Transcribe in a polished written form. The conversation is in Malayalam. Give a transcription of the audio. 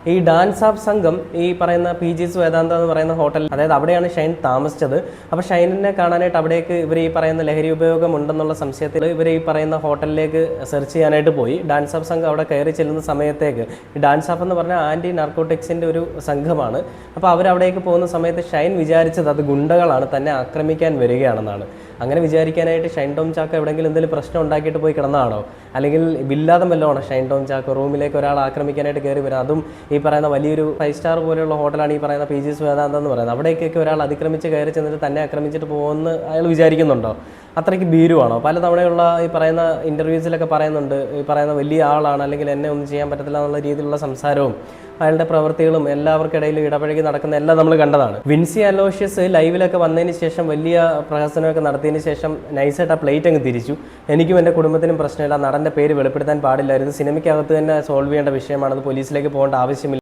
ഈ ഡാൻസ് ഓഫ് സംഘം ഈ പറയുന്ന PG's വേദാന്ത എന്ന് പറയുന്ന ഹോട്ടൽ, അതായത് അവിടെയാണ് ഷൈൻ താമസിച്ചത്. അപ്പോൾ ഷൈനിനെ കാണാനായിട്ട് അവിടേക്ക് ഇവർ ഈ പറയുന്ന ലഹരി ഉപയോഗം ഉണ്ടെന്നുള്ള സംശയത്തിൽ ഇവർ ഈ പറയുന്ന ഹോട്ടലിലേക്ക് സെർച്ച് ചെയ്യാനായിട്ട് പോയി. ഡാൻസ് ഓഫ് സംഘം അവിടെ കയറി ചെല്ലുന്ന സമയത്തേക്ക് ഈ ഡാൻസ് ഓഫ് എന്ന് പറഞ്ഞാൽ ആൻറ്റി നാർക്കോട്ടിക്സിൻ്റെ ഒരു സംഘമാണ്. അപ്പോൾ അവരവിടേക്ക് പോകുന്ന സമയത്ത് ഷൈൻ വിചാരിച്ചത് അത് ഗുണ്ടകളാണ് തന്നെ ആക്രമിക്കാൻ വരികയാണെന്നാണ്. അങ്ങനെ വിചാരിക്കാനായിട്ട് ഷൈൻ ടോം ചാക്കോ എവിടെയെങ്കിലും എന്തെങ്കിലും പ്രശ്നം ഉണ്ടാക്കിയിട്ട് പോയി കിടന്നതാണോ, അല്ലെങ്കിൽ വില്ലാതെ വല്ലതാണോ ഷൈൻ ടോം ചാക്കോ റൂമിലേക്ക് ഒരാൾ ആക്രമിക്കാനായിട്ട് കയറി വരും? അതും ഈ പറയുന്ന വലിയൊരു 5 സ്റ്റാർ പോലെയുള്ള ഹോട്ടലാണ് ഈ പറയുന്ന PG's വേദാന്ത എന്ന് പറയുന്നത്. അവിടേക്കൊക്കെ ഒരാൾ അതിക്രമിച്ച് കയറി ചെന്നിട്ട് തന്നെ ആക്രമിച്ചിട്ട് പോകുമെന്ന് അയാൾ വിചാരിക്കുന്നുണ്ടോ? അത്രയ്ക്ക് ഭീരുവാണോ? പല തവണയുള്ള ഈ പറയുന്ന ഇൻ്റർവ്യൂസിലൊക്കെ പറയുന്നുണ്ട്, ഈ പറയുന്ന വലിയ ആളാണ്, അല്ലെങ്കിൽ എന്നെ ഒന്നും ചെയ്യാൻ പറ്റത്തില്ല എന്നുള്ള രീതിയിലുള്ള സംസാരവും അയാളുടെ പ്രവൃത്തികളും എല്ലാവർക്കിടയിലും ഇടപഴകി നടക്കുന്ന എല്ലാം നമ്മൾ കണ്ടതാണ്. വിൻസി അലോഷ്യസ് ലൈവിലൊക്കെ വന്നതിന് ശേഷം വലിയ പ്രഹസനമൊക്കെ നടത്തിയതിന് ശേഷം നൈസായിട്ട് ആ പ്ലേറ്റ് അങ്ങ് തിരിച്ചു. എനിക്കും എൻ്റെ കുടുംബത്തിനും പ്രശ്നമില്ല, നടൻ്റെ പേര് വെളിപ്പെടുത്താൻ പാടില്ലായിരുന്നു, സിനിമയ്ക്കകത്ത് തന്നെ സോൾവ് ചെയ്യേണ്ട വിഷയമാണത്, പോലീസിലേക്ക് പോകേണ്ട ആവശ്യമില്ല.